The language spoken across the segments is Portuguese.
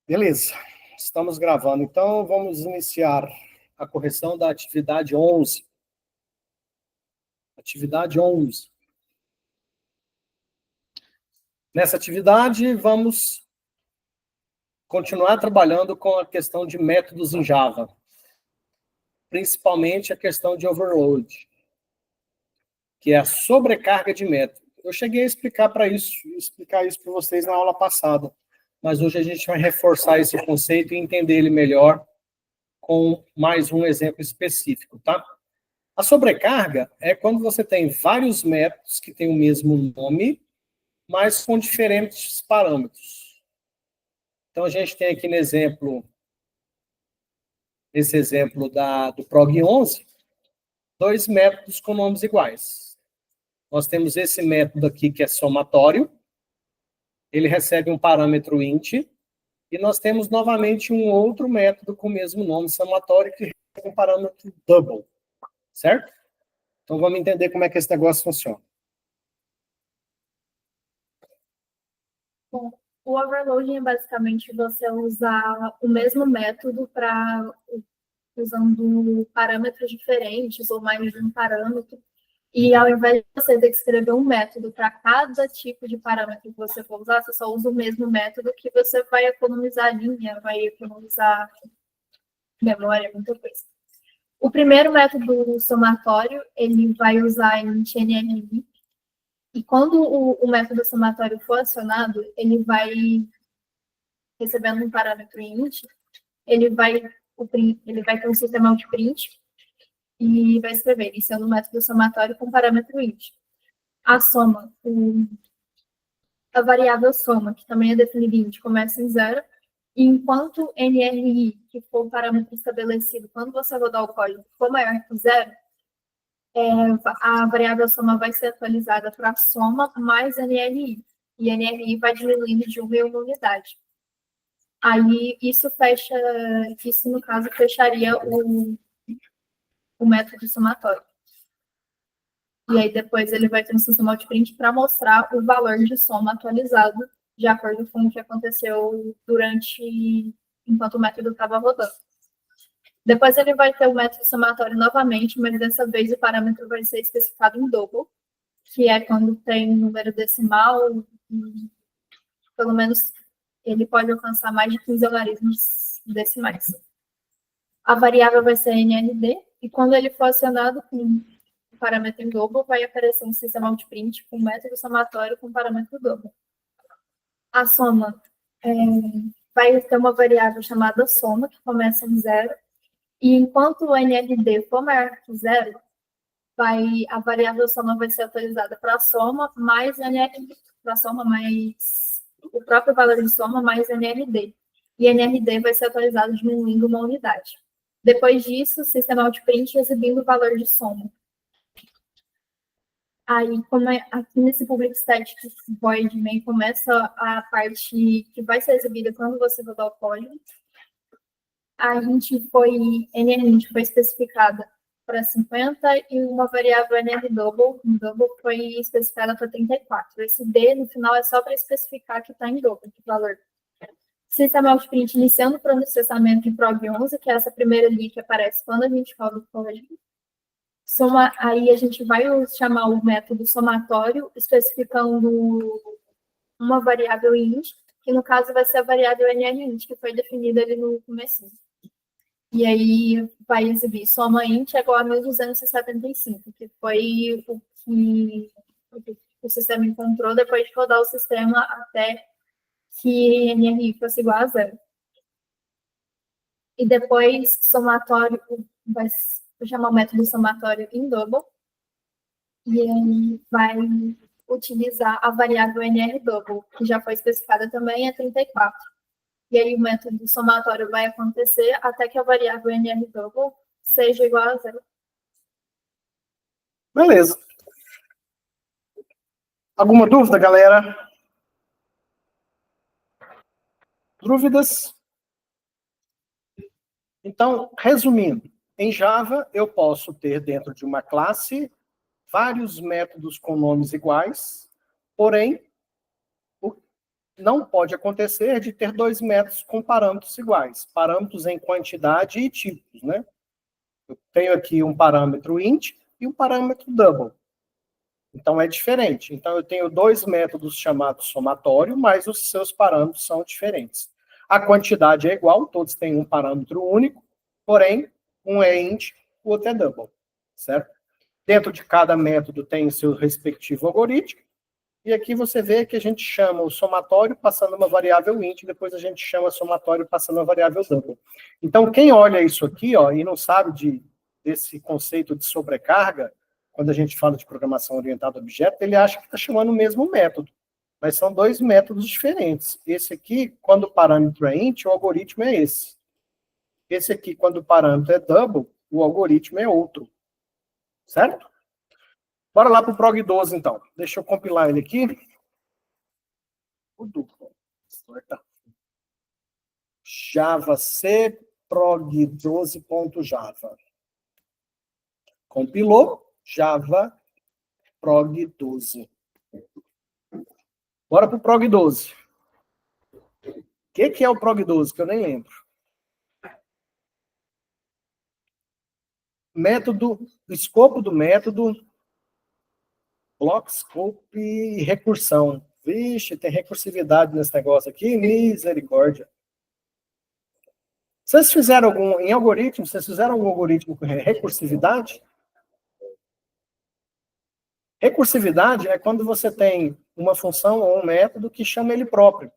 Beleza, estamos gravando. Então, vamos iniciar a correção da atividade 11. Atividade 11. Nessa atividade, vamos continuar trabalhando com a questão de métodos em Java, principalmente a questão de overload, que é a sobrecarga de método. Eu cheguei a explicar isso para vocês na aula passada, mas hoje a gente vai reforçar esse conceito e entender ele melhor com mais um exemplo específico, tá? A sobrecarga é quando você tem vários métodos que têm o mesmo nome, mas com diferentes parâmetros. Então, a gente tem aqui nesse exemplo do prog 11, dois métodos com nomes iguais. Nós temos esse método aqui que é somatório, ele recebe um parâmetro int, e nós temos novamente um outro método com o mesmo nome, somatório, que recebe um parâmetro double, certo? Então, vamos entender como é que esse negócio funciona. Bom, o overloading é basicamente você usar o mesmo método usando parâmetros diferentes ou mais de um parâmetro. E ao invés de você ter que escrever um método para cada tipo de parâmetro que você for usar, você só usa o mesmo método, que você vai economizar linha, vai economizar memória, muita coisa. O primeiro método somatório, ele vai usar int NRI. E quando o método somatório for acionado, ele vai, recebendo um parâmetro int, ele vai ter um sistema outprint e vai escrever, iniciando o método somatório com parâmetro int. A soma, a variável soma, que também é definida em int, começa em 0, e enquanto NRI, que for o parâmetro estabelecido, quando você rodar o código, for maior que 0, a variável soma vai ser atualizada para a soma mais NRI, e NRI vai diminuindo de 1 em 1 unidade. Aí, isso no caso, fecharia o método somatório. E aí, depois, ele vai ter um sistema outprint para mostrar o valor de soma atualizado, de acordo com o que aconteceu enquanto o método estava rodando. Depois, ele vai ter o método somatório novamente, mas dessa vez o parâmetro vai ser especificado em double, que é quando tem número decimal, pelo menos ele pode alcançar mais de 15 algarismos decimais. A variável vai ser NND, e quando ele for acionado com o parâmetro em double, vai aparecer um sistema outprint com método somatório com parâmetro double. A soma vai ter uma variável chamada soma, que começa em 0, e enquanto o NND for maior que 0, a variável soma vai ser atualizada para a soma mais NRD, para a soma mais o próprio valor de soma mais NRD. E NRD vai ser atualizado diminuindo uma unidade. Depois disso, o sistema outprint exibindo o valor de soma. Aí, como aqui nesse public static void main, começa a parte que vai ser exibida quando você rodar o código. NRInt foi especificada para 50 e uma variável NRDouble, foi especificada para 34. Esse D, no final, é só para especificar que está em double, de valor. Sistema outprint iniciando o processamento em prog 11, que é essa primeira linha que aparece quando a gente roda o código. Aí a gente vai chamar o método somatório, especificando uma variável int, que no caso vai ser a variável NRInt, que foi definida ali no comecinho. E aí vai exibir soma int igual a 1275, que foi o que o sistema encontrou depois de rodar o sistema até que NRI fosse igual a 0. E depois, somatório, vai chamar o método somatório em double, e aí vai utilizar a variável NRDouble, que já foi especificada também, é 34. E aí o método somatório vai acontecer até que a variável NRDouble seja igual a 0. Beleza. Alguma dúvida, galera? Dúvidas? Então, resumindo, em Java eu posso ter dentro de uma classe vários métodos com nomes iguais, porém, não pode acontecer de ter dois métodos com parâmetros iguais, parâmetros em quantidade e tipos, né? Eu tenho aqui um parâmetro int e um parâmetro double. Então, é diferente. Então, eu tenho dois métodos chamados somatório, mas os seus parâmetros são diferentes. A quantidade é igual, todos têm um parâmetro único, porém, um é int, o outro é double, certo? Dentro de cada método tem o seu respectivo algoritmo, e aqui você vê que a gente chama o somatório passando uma variável int, depois a gente chama o somatório passando uma variável double. Então, quem olha isso aqui, ó, e não sabe desse conceito de sobrecarga, quando a gente fala de programação orientada a objeto, ele acha que está chamando o mesmo método. Mas são dois métodos diferentes. Esse aqui, quando o parâmetro é int, o algoritmo é esse. Esse aqui, quando o parâmetro é double, o algoritmo é outro. Certo? Bora lá para o prog12, então. Deixa eu compilar ele aqui. O duplo. Java C prog12.java. Compilou. Java prog12. Bora para o prog12. O que é o prog12? Que eu nem lembro. Método, escopo do método, block scope e recursão. Vixe, tem recursividade nesse negócio aqui, misericórdia. Vocês fizeram em algoritmo, vocês fizeram algum algoritmo com recursividade? Recursividade é quando você tem uma função ou um método que chama ele próprio.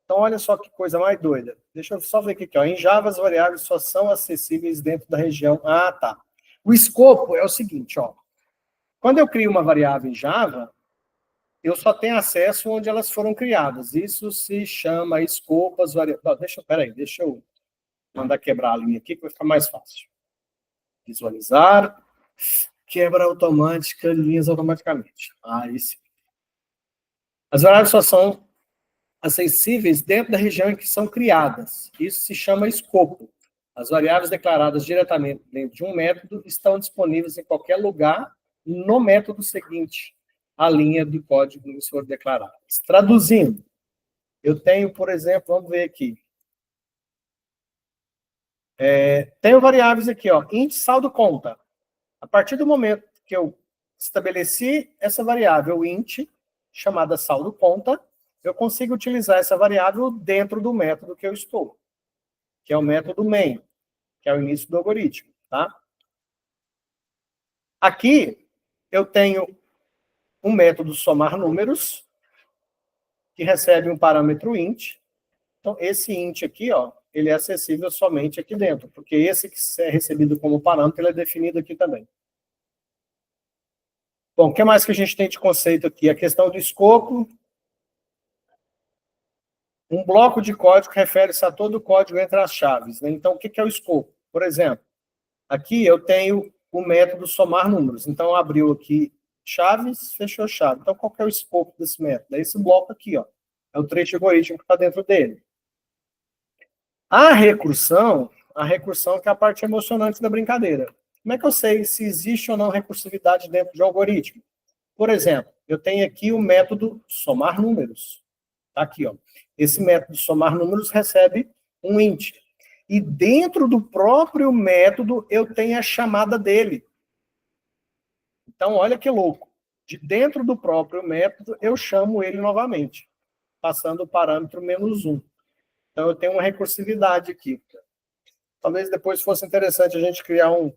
Então, olha só que coisa mais doida. Deixa eu só ver aqui, ó. Em Java, as variáveis só são acessíveis dentro da região. Ah, tá. O escopo é o seguinte, ó. Quando eu crio uma variável em Java, eu só tenho acesso onde elas foram criadas. Isso se chama escopo as variáveis. Deixa eu mandar quebrar a linha aqui, que vai ficar mais fácil. Visualizar. Quebra automática, linhas automaticamente. Aí sim. As variáveis só são acessíveis dentro da região em que são criadas. Isso se chama escopo. As variáveis declaradas diretamente dentro de um método estão disponíveis em qualquer lugar no método seguinte, a linha do código que for declarado. Traduzindo, eu tenho, por exemplo, vamos ver aqui. Tenho variáveis aqui, ó, int saldo conta. A partir do momento que eu estabeleci essa variável int, chamada saldo conta, eu consigo utilizar essa variável dentro do método que eu estou, que é o método main, que é o início do algoritmo, tá? Aqui, eu tenho um método somar números, que recebe um parâmetro int. Então, esse int aqui, ó, ele é acessível somente aqui dentro, porque esse que é recebido como parâmetro, ele é definido aqui também. Bom, o que mais que a gente tem de conceito aqui? A questão do escopo. Um bloco de código refere-se a todo o código entre as chaves, né? Então, o que é o escopo? Por exemplo, aqui eu tenho o método somar números. Então, abriu aqui chaves, fechou chave. Então, qual que é o escopo desse método? É esse bloco aqui, ó. É o trecho algoritmo que está dentro dele. A recursão que é a parte emocionante da brincadeira. Como é que eu sei se existe ou não recursividade dentro de um algoritmo? Por exemplo, eu tenho aqui o método somar números. Tá aqui, ó. Esse método somar números recebe um int. E dentro do próprio método, eu tenho a chamada dele. Então, olha que louco. De dentro do próprio método, eu chamo ele novamente, passando o parâmetro -1. Então, eu tenho uma recursividade aqui. Talvez depois fosse interessante a gente criar um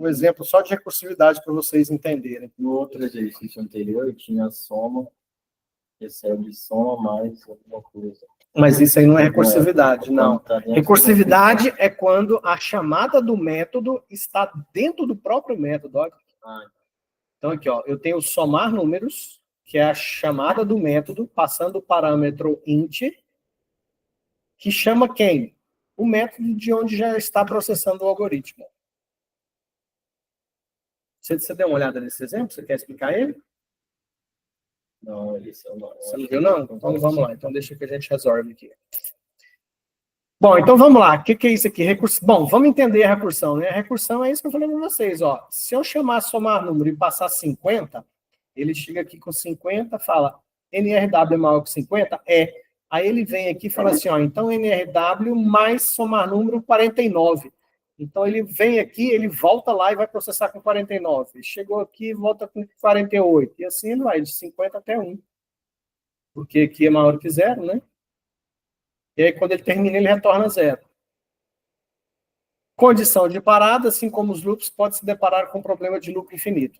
exemplo só de recursividade para vocês entenderem. No outro exercício anterior, tinha soma, recebe soma mais alguma coisa. Mas isso aí não é recursividade, não. Recursividade é quando a chamada do método está dentro do próprio método. Olha. Então, aqui, ó, eu tenho somar números, que é a chamada do método, passando o parâmetro int, que chama quem? O método de onde já está processando o algoritmo. Você deu uma olhada nesse exemplo? Você quer explicar ele? Não, isso eu não. Você não viu, não? Então vamos lá. Então deixa que a gente resolve aqui. Bom, então vamos lá. O que é isso aqui? Bom, vamos entender a recursão, né? A recursão é isso que eu falei para vocês, ó. Se eu chamar somar número e passar 50, ele chega aqui com 50, fala, NRW é maior que 50? É. Aí ele vem aqui e fala assim, ó, então NRW mais somar número 49. Então ele vem aqui, ele volta lá e vai processar com 49. Chegou aqui, volta com 48. E assim ele vai, de 50 até 1. Porque aqui é maior que 0, né? E aí quando ele termina, ele retorna 0. Condição de parada, assim como os loops, pode se deparar com problema de loop infinito.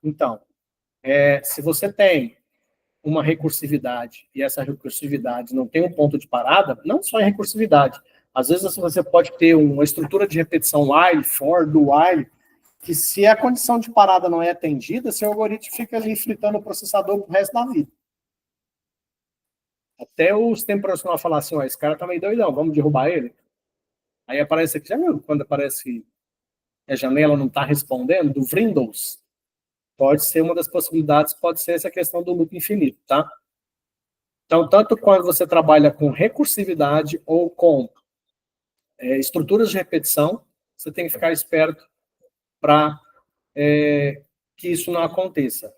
Então, se você tem uma recursividade e essa recursividade não tem um ponto de parada, não só em recursividade, às vezes você pode ter uma estrutura de repetição while, for, do while, que se a condição de parada não é atendida, seu algoritmo fica ali fritando o processador pro resto da vida. Até o sistema operacional falar assim, ó, esse cara tá meio doidão, vamos derrubar ele? Aí aparece aqui, já viu quando aparece a janela não está respondendo, do Windows? Pode ser uma das possibilidades, pode ser essa questão do loop infinito, tá? Então, tanto quando você trabalha com recursividade ou com estruturas de repetição, você tem que ficar esperto para que isso não aconteça.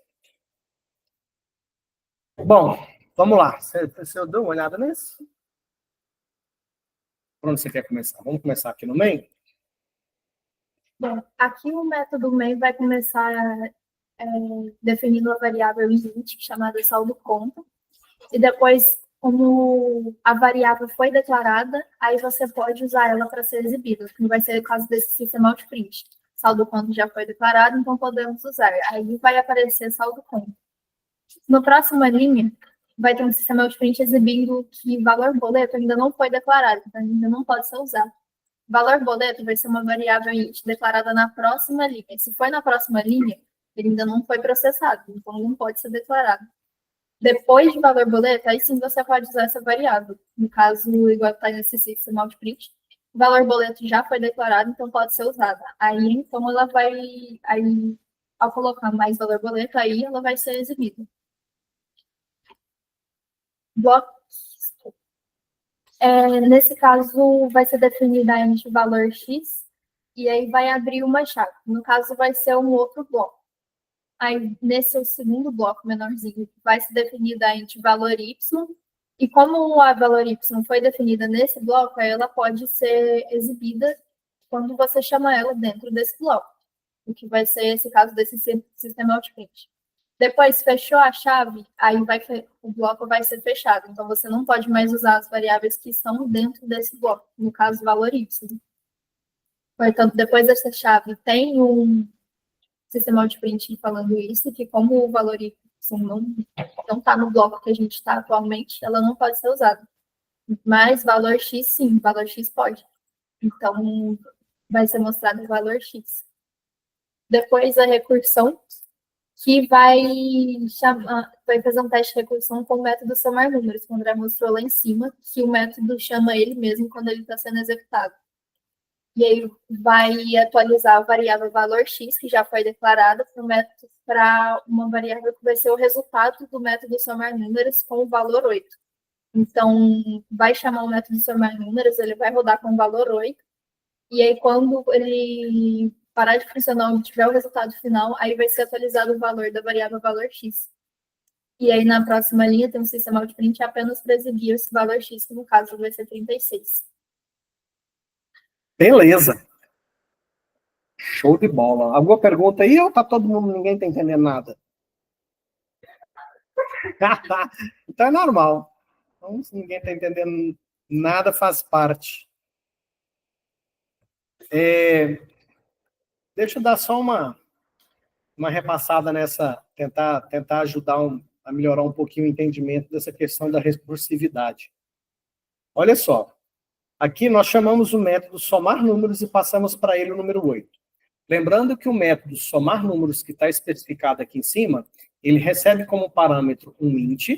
Bom, vamos lá. Você deu uma olhada nisso? Por onde você quer começar? Vamos começar aqui no main? Bom, aqui o método main vai começar definindo a variável int, chamada saldo conta, e depois, como a variável foi declarada, aí você pode usar ela para ser exibida, que vai ser o caso desse sistema outprint. Saldo conta já foi declarado, então podemos usar. Aí vai aparecer saldo conta. Na próxima linha, vai ter um sistema outprint exibindo que valor boleto ainda não foi declarado, então ainda não pode ser usado. Valor boleto vai ser uma variável int declarada na próxima linha. Se foi na próxima linha, ele ainda não foi processado, então não pode ser declarado. Depois de valor boleto, aí sim você pode usar essa variável. No caso, igual está nesse sistema outprint, o valor boleto já foi declarado, então pode ser usada. Aí, então, ela vai, aí, ao colocar mais valor boleto, aí ela vai ser exibida. Bloco. Nesse caso, vai ser definida a int valor x, e aí vai abrir uma chave. No caso, vai ser um outro bloco. Aí, nesse segundo bloco menorzinho, vai ser definida a int valor y, e como a valor y foi definida nesse bloco, aí ela pode ser exibida quando você chama ela dentro desse bloco, o que vai ser esse caso desse sistema outprint. Depois, fechou a chave, aí o bloco vai ser fechado. Então, você não pode mais usar as variáveis que estão dentro desse bloco, no caso, valor y. Portanto, depois dessa chave, tem um sistema outprint falando isso, que como o valor y não está no bloco que a gente está atualmente, ela não pode ser usada. Mas valor x, sim, valor x pode. Então, vai ser mostrado o valor x. Depois, a recursão, que vai fazer um teste de recursão com o método somar números, que o André mostrou lá em cima, que o método chama ele mesmo quando ele está sendo executado. E aí vai atualizar a variável valor x, que já foi declarada, para uma variável que vai ser o resultado do método somar números com o valor 8. Então, vai chamar o método somar números, ele vai rodar com o valor 8, e aí quando ele parar de funcionar e tiver o resultado final, aí vai ser atualizado o valor da variável valor x. E aí, na próxima linha, tem um sistema outprint apenas para exibir esse valor x, que no caso vai ser 36. Beleza. Show de bola. Alguma pergunta aí ou tá todo mundo, ninguém tá entendendo nada? Então é normal. Então, se ninguém tá entendendo nada, faz parte. Deixa eu dar só uma repassada nessa, tentar ajudar a melhorar um pouquinho o entendimento dessa questão da recursividade. Olha só, aqui nós chamamos o método somar números e passamos para ele o número 8. Lembrando que o método somar números que está especificado aqui em cima, ele recebe como parâmetro um int,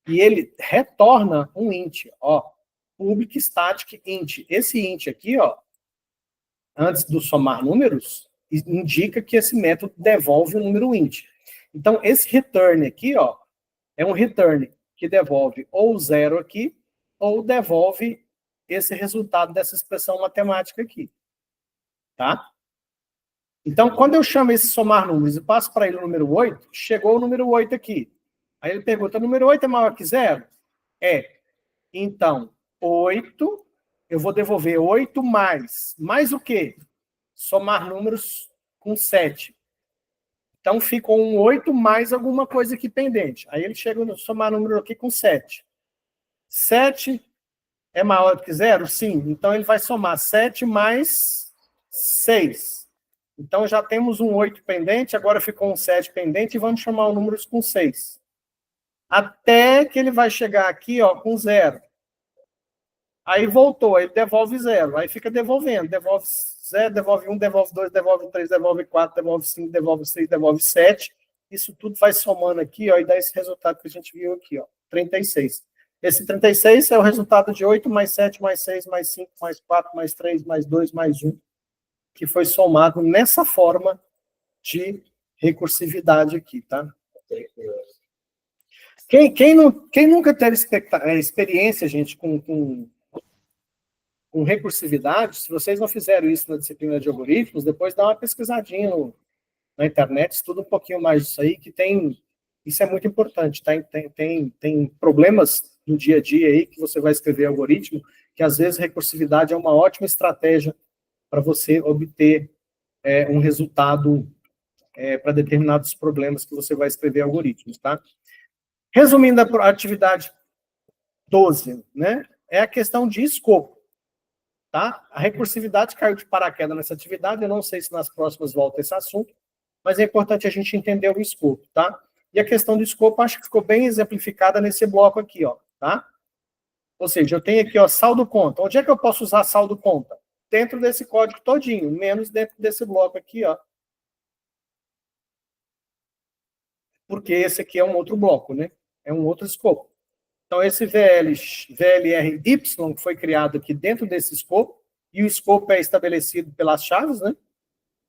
e ele retorna um int, ó, public static int. Esse int aqui, ó, antes do somar números, indica que esse método devolve o número int. Então, esse return aqui, ó, é um return que devolve ou 0 aqui, ou devolve esse resultado dessa expressão matemática aqui. Tá? Então, quando eu chamo esse somar números e passo para ele o número 8, chegou o número 8 aqui. Aí ele pergunta, número 8 é maior que 0? É. Então, 8, eu vou devolver 8 mais. Mais o quê? Somar números com 7. Então, ficou um 8 mais alguma coisa aqui pendente. Aí ele chega a somar número aqui com 7. 7 é maior que 0? Sim. Então, ele vai somar 7 mais 6. Então, já temos um 8 pendente, agora ficou um 7 pendente, e vamos chamar os números com 6. Até que ele vai chegar aqui, ó, com 0. Aí voltou, aí devolve 0. Aí fica devolvendo. Devolve 0, devolve 1, devolve 2, devolve 3, devolve 4, devolve 5, devolve 6, devolve 7. Isso tudo vai somando aqui, ó, e dá esse resultado que a gente viu aqui, ó, 36. Esse 36 é o resultado de 8 mais 7 mais 6 mais 5 mais 4 mais 3 mais 2 mais 1, que foi somado nessa forma de recursividade aqui, tá? Quem nunca teve experiência, gente, com recursividade, se vocês não fizeram isso na disciplina de algoritmos, depois dá uma pesquisadinha na internet, estuda um pouquinho mais disso aí, que isso é muito importante, tá? Tem problemas no dia a dia aí, que você vai escrever algoritmo, que às vezes recursividade é uma ótima estratégia para você obter um resultado para determinados problemas que você vai escrever algoritmos, tá? Resumindo a atividade 12, né? É a questão de escopo, tá? A recursividade caiu de paraquedas nessa atividade, eu não sei se nas próximas volta esse assunto, mas é importante a gente entender o escopo, tá? E a questão do escopo, acho que ficou bem exemplificada nesse bloco aqui, ó, tá? Ou seja, eu tenho aqui, ó, saldo conta. Onde é que eu posso usar saldo conta? Dentro desse código todinho, menos dentro desse bloco aqui, ó. Porque esse aqui é um outro bloco, né? É um outro escopo. Então, esse VLRY que foi criado aqui dentro desse escopo, e o escopo é estabelecido pelas chaves, né?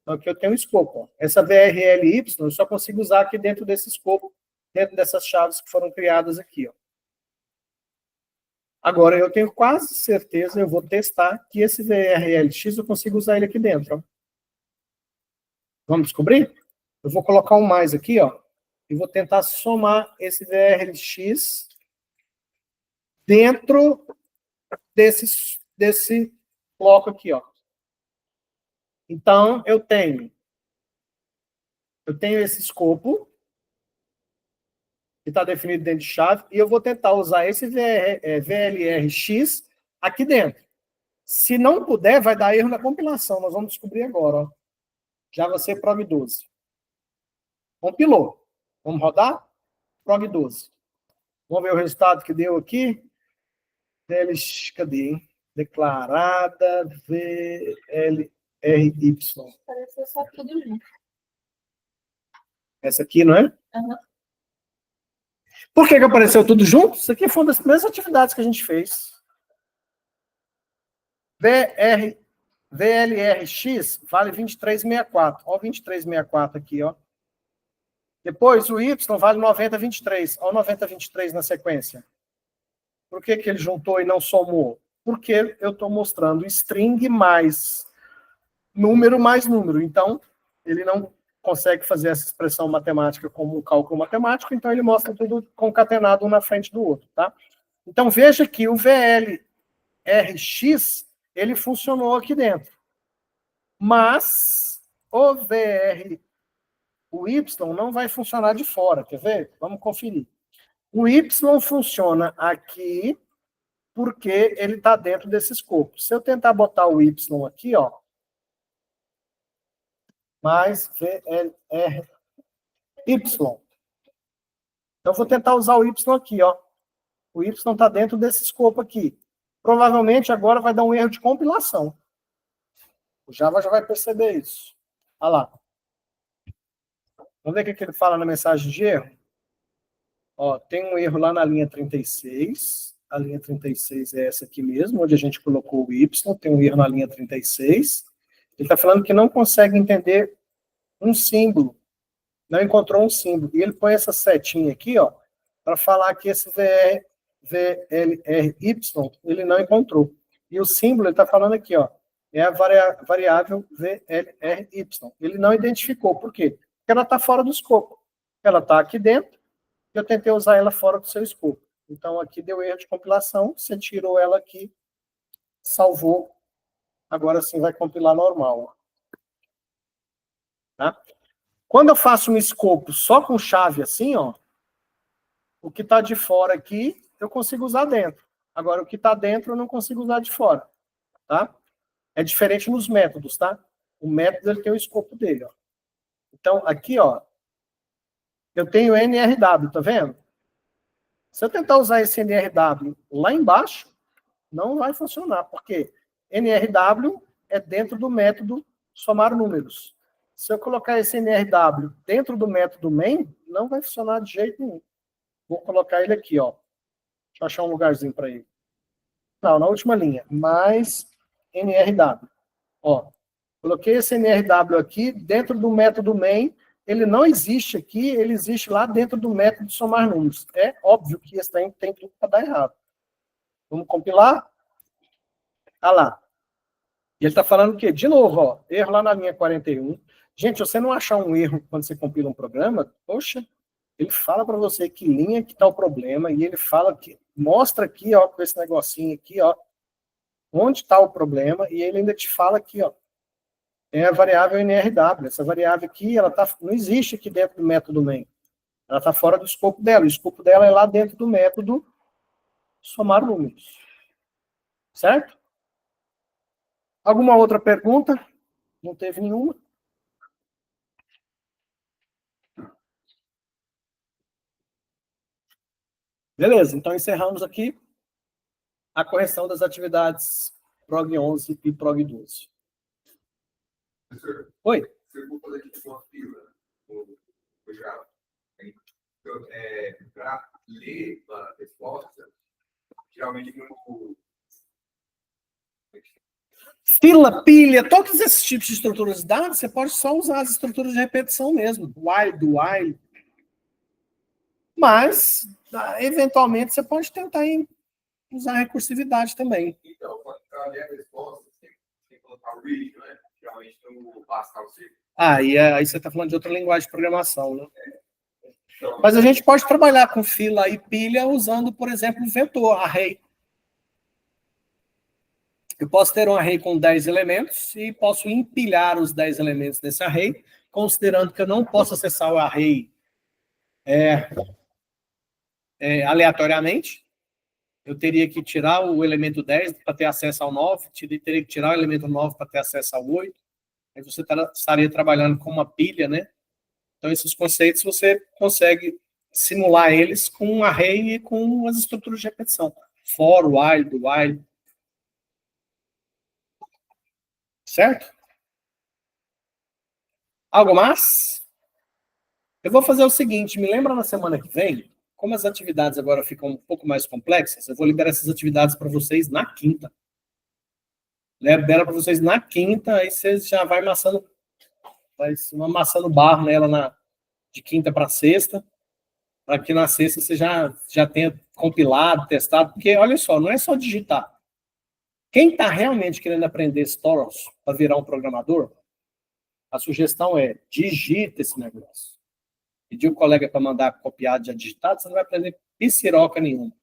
Então, aqui eu tenho um escopo. Ó. Essa VRLY eu só consigo usar aqui dentro desse escopo, dentro dessas chaves que foram criadas aqui. Ó. Agora, eu tenho quase certeza, eu vou testar, que esse VRLX eu consigo usar ele aqui dentro. Ó. Vamos descobrir? Eu vou colocar um mais aqui, ó, e vou tentar somar esse VRLX dentro desse bloco aqui, ó. Então, eu tenho esse escopo, que está definido dentro de chave, e eu vou tentar usar esse VLRX aqui dentro. Se não puder, vai dar erro na compilação. Nós vamos descobrir agora. Ó. Java-C Prog 12. Compilou. Vamos rodar? Prog 12. Vamos ver o resultado que deu aqui. Cadê, hein? Declarada VLRY. Parece só tudo junto. Essa aqui, não é? Uhum. Por que apareceu tudo junto? Isso aqui foi uma das primeiras atividades que a gente fez. VLRX vale 2364. Olha o 2364 aqui, ó. Depois o Y vale 9023. Olha o 9023 na sequência. Por que ele juntou e não somou? Porque eu estou mostrando string mais número. Então, ele não consegue fazer essa expressão matemática como um cálculo matemático, então ele mostra tudo concatenado um na frente do outro, tá? Então, veja que o VLRX, ele funcionou aqui dentro. Mas o Y não vai funcionar de fora, quer ver? Vamos conferir. O Y funciona aqui porque ele está dentro desse escopo. Se eu tentar botar o Y aqui, ó, mais VLRY. Então, eu vou tentar usar o Y aqui, ó. O Y está dentro desse escopo aqui. Provavelmente agora vai dar um erro de compilação. O Java já vai perceber isso. Olha lá. Vamos ver o que ele fala na mensagem de erro? Ó, tem um erro lá na linha 36. A linha 36 é essa aqui mesmo, onde a gente colocou o Y. Tem um erro na linha 36. Ele está falando que não consegue entender um símbolo. Não encontrou um símbolo. E ele põe essa setinha aqui, ó, para falar que esse VLRY ele não encontrou. E o símbolo, ele está falando aqui, ó, é a variável VLRY. Ele não identificou. Por quê? Porque ela está fora do escopo. Ela está aqui dentro, eu tentei usar ela fora do seu escopo. Então, aqui deu erro de compilação, você tirou ela aqui, salvou, agora sim vai compilar normal. Tá? Quando eu faço um escopo só com chave assim, ó, o que está de fora aqui, eu consigo usar dentro. Agora, o que está dentro, eu não consigo usar de fora. Tá? É diferente nos métodos, tá? O método ele tem o escopo dele. Ó. Então, aqui, ó, eu tenho NRW, tá vendo? Se eu tentar usar esse NRW lá embaixo, não vai funcionar, porque NRW é dentro do método somar números. Se eu colocar esse NRW dentro do método main, não vai funcionar de jeito nenhum. Vou colocar ele aqui, ó. Deixa eu achar um lugarzinho para ele. Não, na última linha. Mais NRW. Ó, coloquei esse NRW aqui dentro do método main. Ele não existe aqui, ele existe lá dentro do método somar números. É óbvio que esse tem tudo para dar errado. Vamos compilar? Ah lá. E ele está falando o quê? De novo, ó, erro lá na linha 41. Gente, se você não achar um erro quando você compila um programa, poxa, ele fala para você que linha que está o problema, e ele fala que, mostra aqui, ó, com esse negocinho aqui, ó, onde está o problema, e ele ainda te fala aqui, ó, é a variável NRW. Essa variável aqui, ela não existe aqui dentro do método main. Ela está fora do escopo dela. O escopo dela é lá dentro do método somar números. Certo? Alguma outra pergunta? Não teve nenhuma? Beleza, então encerramos aqui a correção das atividades PROG 11 e PROG 12. Professor, Oi? você vou fazer aqui uma fila no Java. Então, para ler a resposta, geralmente no Fila, pilha, todos esses tipos de estruturas de dados, você pode só usar as estruturas de repetição mesmo. While, do while. Mas, eventualmente, você pode tentar usar a recursividade também. Então, para ler a resposta, tem que colocar o read, não é? Geralmente no Pascal C. Aí você está falando de outra linguagem de programação, né? Então, Mas a gente pode trabalhar com fila e pilha usando, por exemplo, o vetor, array. Eu posso ter um array com 10 elementos e posso empilhar os 10 elementos desse array, considerando que eu não posso acessar o array aleatoriamente. Eu teria que tirar o elemento 10 para ter acesso ao 9, teria que tirar o elemento 9 para ter acesso ao 8. Aí você estaria trabalhando com uma pilha, né? Então, esses conceitos você consegue simular eles com um array e com as estruturas de repetição. For, while, do while. Certo? Algo mais? Eu vou fazer o seguinte, me lembra na semana que vem, como as atividades agora ficam um pouco mais complexas, eu vou liberar essas atividades para vocês na quinta. Libera para vocês na quinta, aí vocês já vai amassando barro nela de quinta para sexta, para que na sexta você já tenha compilado, testado, porque olha só, não é só digitar. Quem está realmente querendo aprender Storos para virar um programador, a sugestão é, digita esse negócio. Pedir o colega para mandar copiar já digitado, você não vai aprender piciroca nenhuma.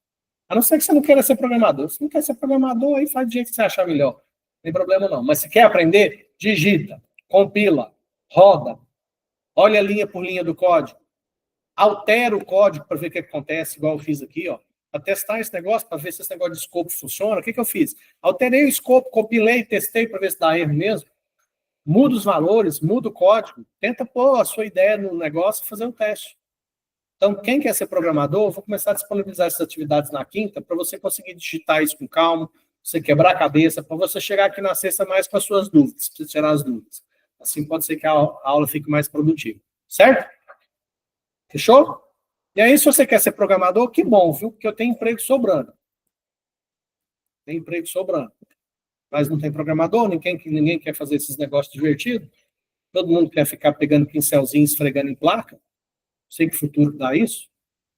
A não ser que você não queira ser programador. Se não quer ser programador, aí faz do jeito que você achar melhor. Não tem problema não. Mas se quer aprender, digita, compila, roda, olha linha por linha do código, altera o código para ver o que acontece, igual eu fiz aqui, ó. Para testar esse negócio, para ver se esse negócio de escopo funciona. O que eu fiz? Alterei o escopo, compilei, testei para ver se dá erro mesmo. Muda os valores, muda o código, tenta pôr a sua ideia no negócio e fazer um teste. Então, quem quer ser programador, eu vou começar a disponibilizar essas atividades na quinta para você conseguir digitar isso com calma, você quebrar a cabeça, para você chegar aqui na sexta mais com as suas dúvidas, para você tirar as dúvidas. Assim pode ser que a aula fique mais produtiva. Certo? Fechou? E aí, se você quer ser programador, que bom, viu? Porque eu tenho emprego sobrando. Tem emprego sobrando. Mas não tem programador, ninguém quer fazer esses negócios divertidos. Todo mundo quer ficar pegando pincelzinho, esfregando em placa. Sei que o futuro dá isso.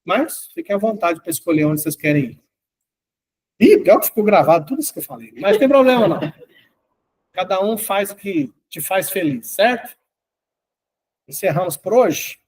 Mas fiquem à vontade para escolher onde vocês querem ir. Ih, pior que ficou gravado tudo isso que eu falei. Mas não tem problema, não. Cada um faz o que te faz feliz, certo? Encerramos por hoje.